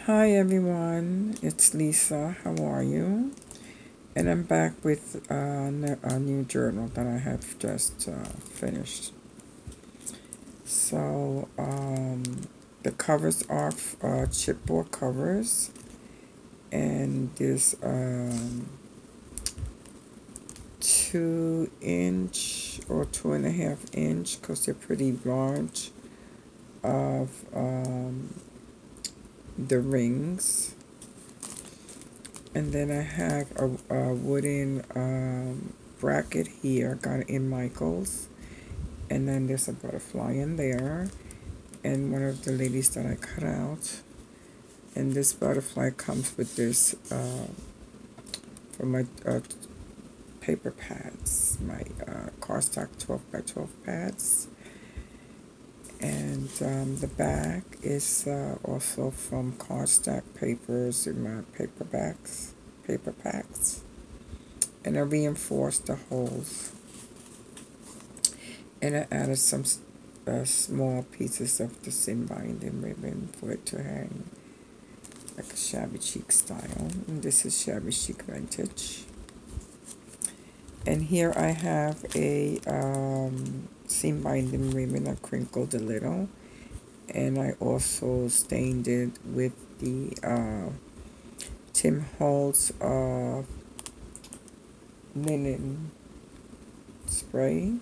Hi everyone, it's Lisa. How are you? And I'm back with a new journal that I have just finished. So the covers are chipboard covers, and there's 2 inch or 2.5 inch, because they're pretty large, of the rings. And then I have a wooden bracket here, got it in Michael's. And then there's a butterfly in there, and one of the ladies that I cut out. And this butterfly comes with this for my paper pads, my cardstock 12 by 12 pads. And the back is also from cardstock papers in my paper packs. And I reinforced the holes. And I added some small pieces of the seam binding ribbon for it to hang like a shabby chic style. And this is Shabby Chic Vintage. And here I have a seam binding ribbon. I crinkled a little, and I also stained it with the Tim Holtz linen spray,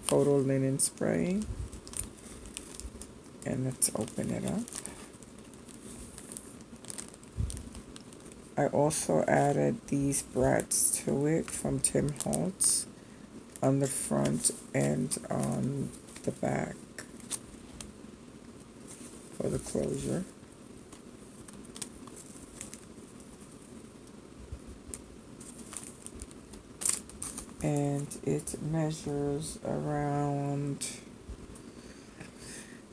photo linen spray. And let's open it up. I also added these bratz to it from Tim Holtz on the front and on the back for the closure. And it measures around,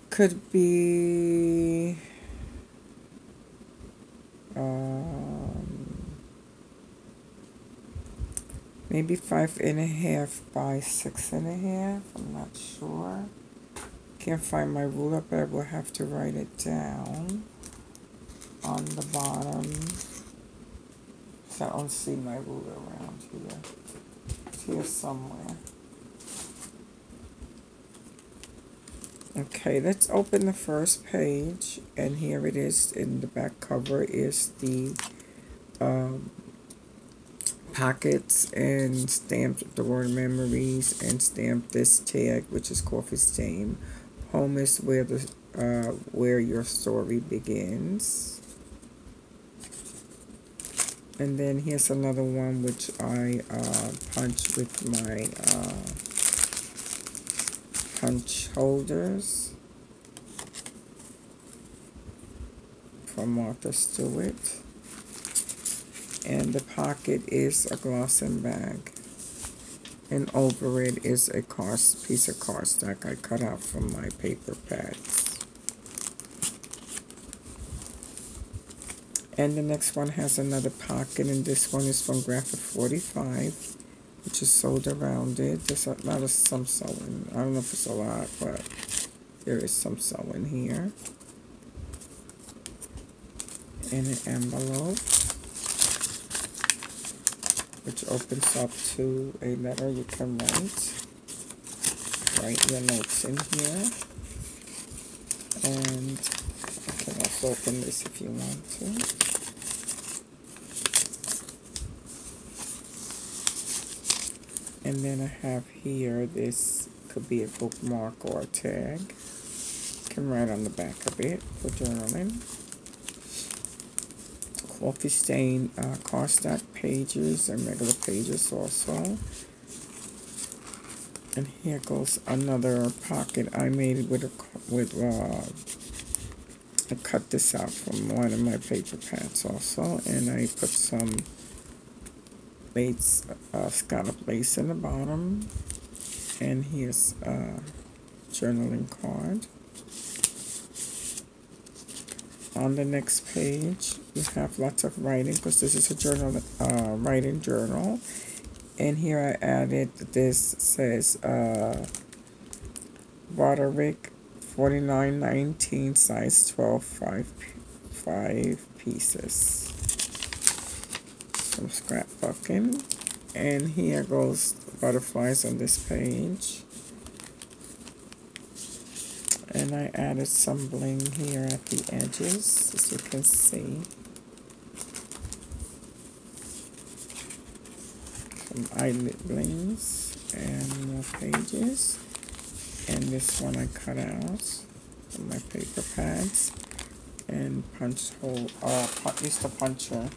could be maybe 5.5 by 6.5. I'm not sure. Can't find my ruler, but I will have to write it down on the bottom. So I don't see my ruler around here. It's here somewhere. Okay, let's open the first page, and here it is. In the back cover is the pockets, and stamped the word memories, and stamped this tag, which is coffee stain. Home is where your story begins. And then here's another one which I punched with my punch holders from Martha Stewart. And the pocket is a glossing bag, and over it is a piece of cardstock I cut out from my paper pads. And the next one has another pocket, and this one is from Graphic 45, which is sewed around it. There's a lot of some sewing. I don't know if it's a lot, but there is some sewing here. And an envelope, which opens up to a letter you can write your notes in here. And you can also open this if you want to. And then I have here, this could be a bookmark or a tag. You can write on the back of it for journaling. Coffee stain cardstock pages and regular pages also. And here goes another pocket I made I cut this out from one of my paper pads also, and I put some lace, scallop lace in the bottom. And here's a journaling card. On the next page, you have lots of writing, because this is a writing journal. And here I added, this says Broderick 4919, size 12, 5 pieces. Some scrapbooking. And here goes butterflies on this page. And I added some bling here at the edges, as you can see. Some eyelid blings and more pages. And this one I cut out from my paper pads and punched hole, used a puncher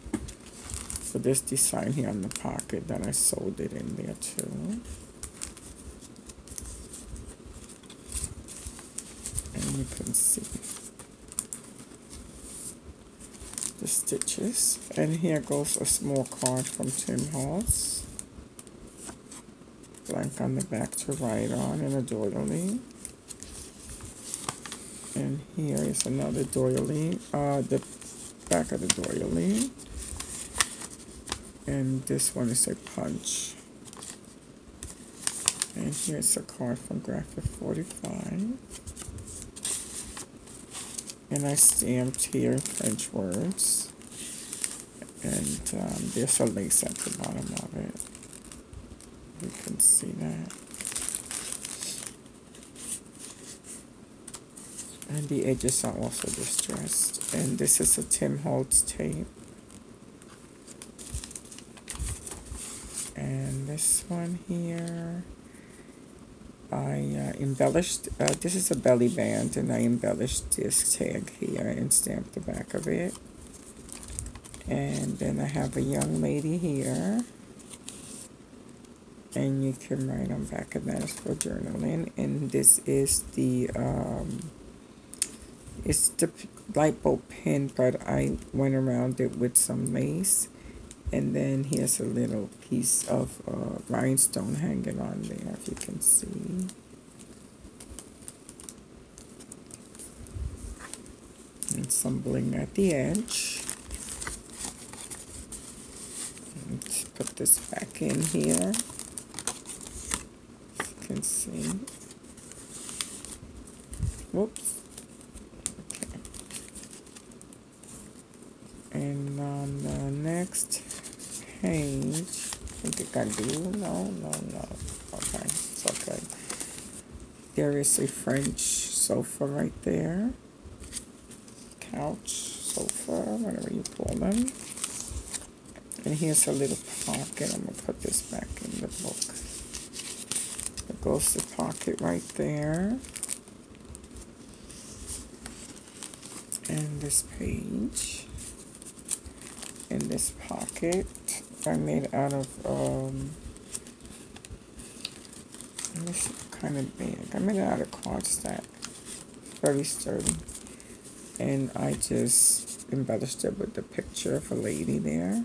for this design here on the pocket that I sewed it in there too. And you can see the stitches. And here goes a small card from Tim Holtz. Blank on the back to write on and a doily. And here is another doily, the back of the doily. And this one is a punch. And here's a card from Graphic 45. And I stamped here French words. And there's a lace at the bottom of it. You can see that. And the edges are also distressed. And this is a Tim Holtz tape. And this one here, I embellished, this is a belly band, and I embellished this tag here and stamped the back of it. And then I have a young lady here. And you can write on back of that for journaling. And this is the, it's the lipo pin, but I went around it with some lace. And then here's a little piece of rhinestone hanging on there, if you can see. And some bling at the edge. Let's put this back in here. Can see. Whoops. Okay. And on the next page, I think I do. No. Okay, it's okay. There is a French sofa right there. Couch, sofa, whatever you call them. And here's a little pocket. I'm gonna put this back in the book. There goes the pocket right there. And this page. And this pocket I made out of, this is kind of big. I made it out of cardstock. Very sturdy. And I just embellished it with the picture of a lady there.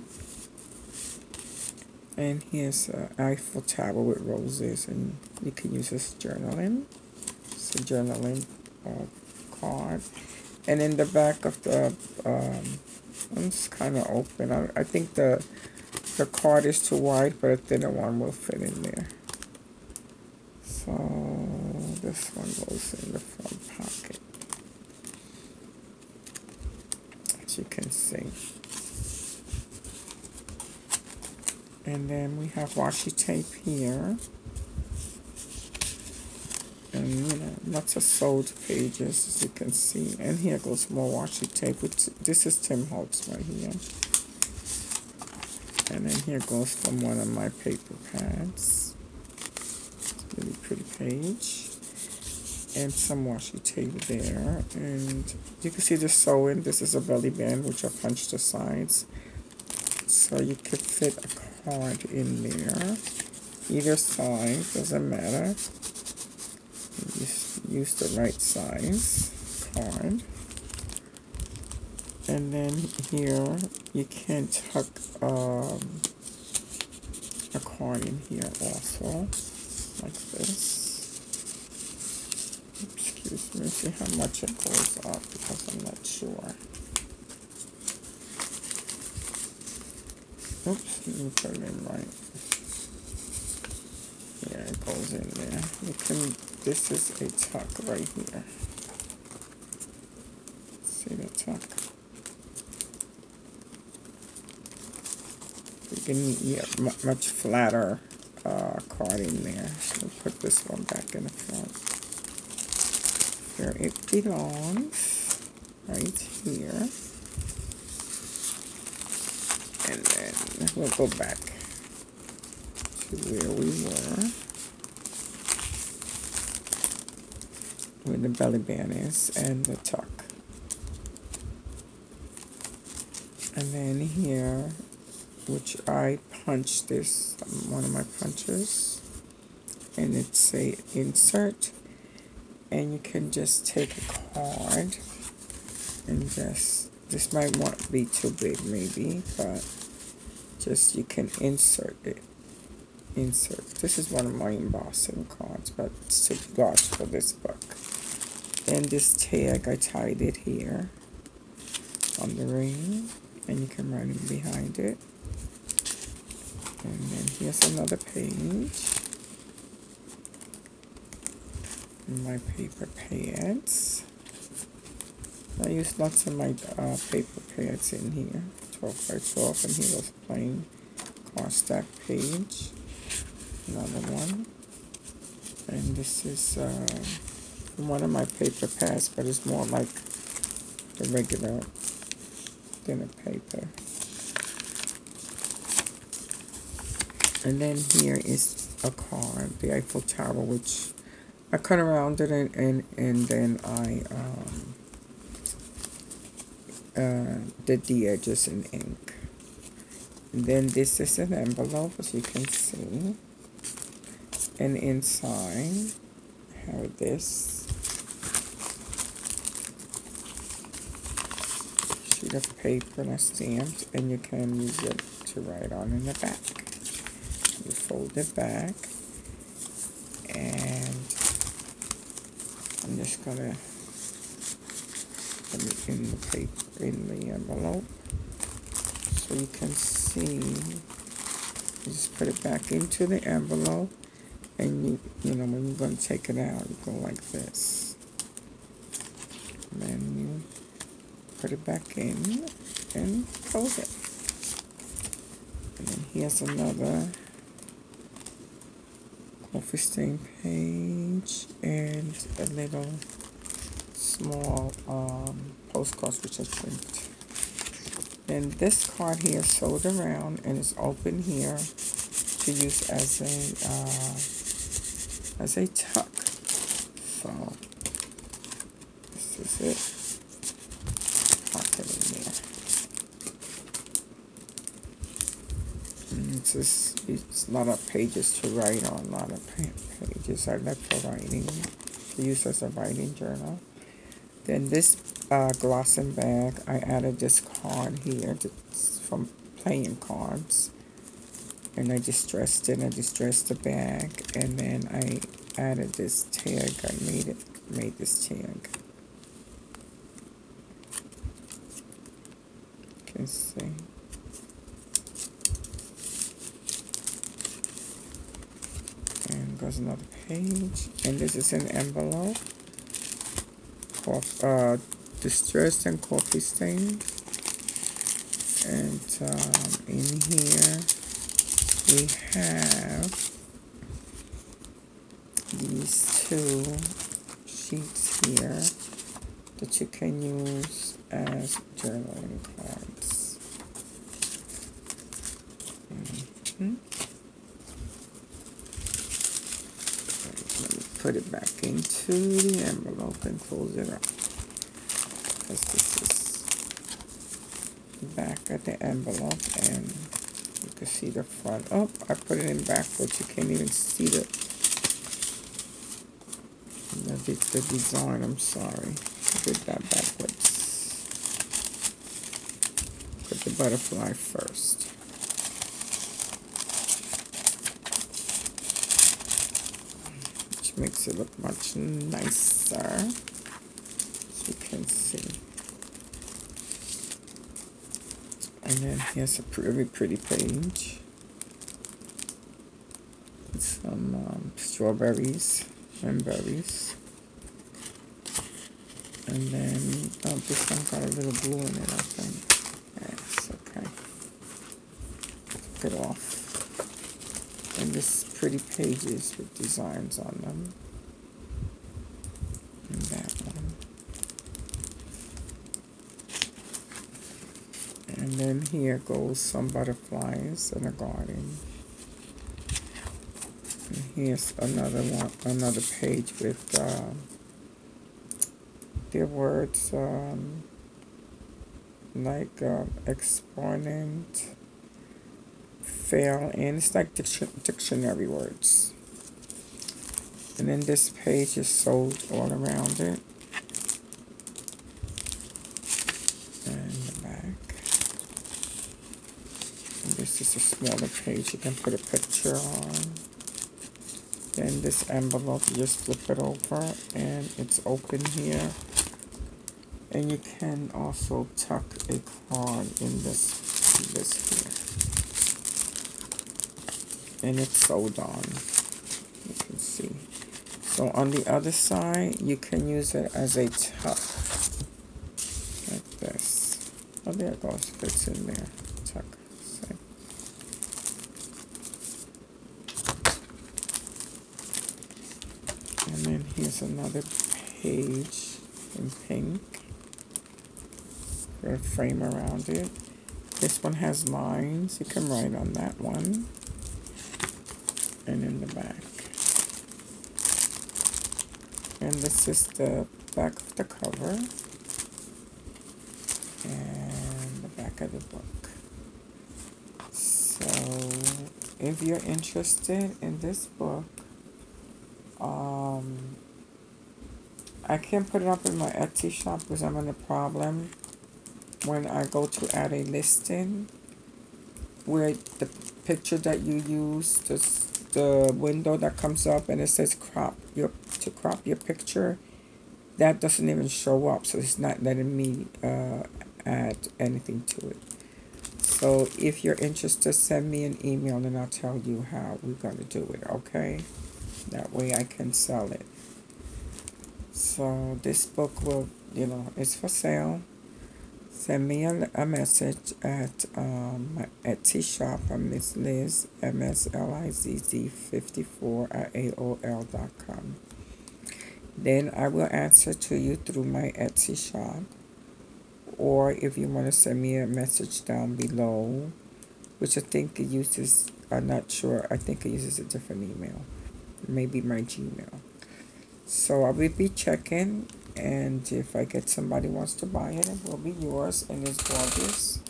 And here's an Eiffel Tower with roses, and you can use this journaling. It's a journaling card. And in the back of the, it's kind of open. I think the card is too wide, but a thinner one will fit in there. So this one goes in the front pocket, as you can see. And then we have washi tape here. And, you know, lots of sewed pages, as you can see. And here goes more washi tape. This is Tim Holtz right here. And then here goes from one of my paper pads. It's a really pretty page. And some washi tape there. And you can see the sewing. This is a belly band, which I punched the sides. So you could fit a card in there. Either side, doesn't matter. Use the right size card. And then here you can tuck a card in here also, like this. Excuse me, see how much it goes up because I'm not sure. Oops, let me put it in right. Yeah, it goes in there. You can, this is a tuck right here. See the tuck? You can get much flatter card in there. So put this one back in the front. Where it belongs, right here. And then we'll go back to where we were, where the belly band is and the tuck. And then here, which I punched this, one of my punches, and it's a insert, and you can just take a card and just, this might want be too big maybe, but just you can insert it. Insert. This is one of my embossing cards, but it's too large for this book. And this tag, I tied it here on the ring, and you can write it behind it. And then here's another page. My paper pads. I use lots of my paper pads in here. 12 by 12, and here was a plain cardstock page. Another one. And this is one of my paper pads, but it's more like the regular thinner paper. And then here is a card, the Eiffel Tower, which I cut around it and then I did the edges in ink. And then this is an envelope, as you can see. And inside, I have this sheet of paper that's stamped, and you can use it to write on in the back. You fold it back, and I'm just gonna put it in the paper, in the envelope, so you can see. You just put it back into the envelope, and you know when you're going to take it out, you go like this. And then you put it back in and close it. And then here's another coffee stain page and a little small postcards which I printed. And this card here sewed around and is open here to use as a tuck. So this is it. Pocket in there. And it's a lot of pages to write on. A lot of pages I left for writing, to use as a writing journal. Then this glossing bag, I added this card here from playing cards. And I distressed it. I distressed the bag, and then I added this tag. I made this tag. You can see. And goes another page, and this is an envelope. Distressed and coffee stained. And in here we have these two sheets here that you can use as journaling cards. Let me put it back into the envelope and close it up, because this is the back of the envelope, and you can see the front. Oh, I put it in backwards. You can't even see the design. I'm sorry. I did that backwards. Put the butterfly first. Which makes it look much nicer, as you can see. And then here's a very pretty page. With some strawberries and berries. And then, this one got a little glue in it, I think. Yes, okay. knock it off. And this pretty pages with designs on them. And that one. And then here goes some butterflies in a garden. And here's another one, another page with their words like exponent, fail, and it's like dictionary words. And then this page is sewed all around it. And the back. And this is a smaller page you can put a picture on. Then this envelope, you just flip it over and it's open here. And you can also tuck a card in this here. And it's sewed on, you can see. So on the other side, you can use it as a tuck, like this. Oh, there it goes, fits in there, tuck. See? And then here's another page in pink. A frame around it. This one has lines. You can write on that one. And in the back. And this is the back of the cover. And the back of the book. So, if you're interested in this book, I can't put it up in my Etsy shop because I'm in a problem. When I go to add a listing, where the picture that you use, the window that comes up and it says crop your picture, that doesn't even show up, so it's not letting me add anything to it. So if you're interested, send me an email and I'll tell you how we're going to do it, okay? That way I can sell it. So this book will, it's for sale. Send me a message at my Etsy shop. I'm Miss Liz, MSLIZZ54@AOL.com. Then I will answer to you through my Etsy shop. Or if you want to send me a message down below, which I think it uses, I'm not sure, I think it uses a different email. Maybe my Gmail. So I will be checking. And if I get somebody who wants to buy it, it will be yours, and it's gorgeous.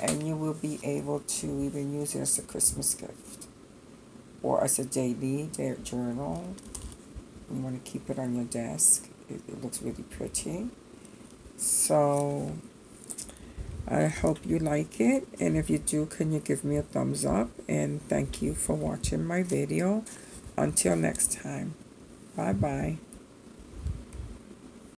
And you will be able to even use it as a Christmas gift or as a daily journal. You want to keep it on your desk. It looks really pretty. So I hope you like it. And if you do, can you give me a thumbs up? And thank you for watching my video. Until next time. Bye-bye.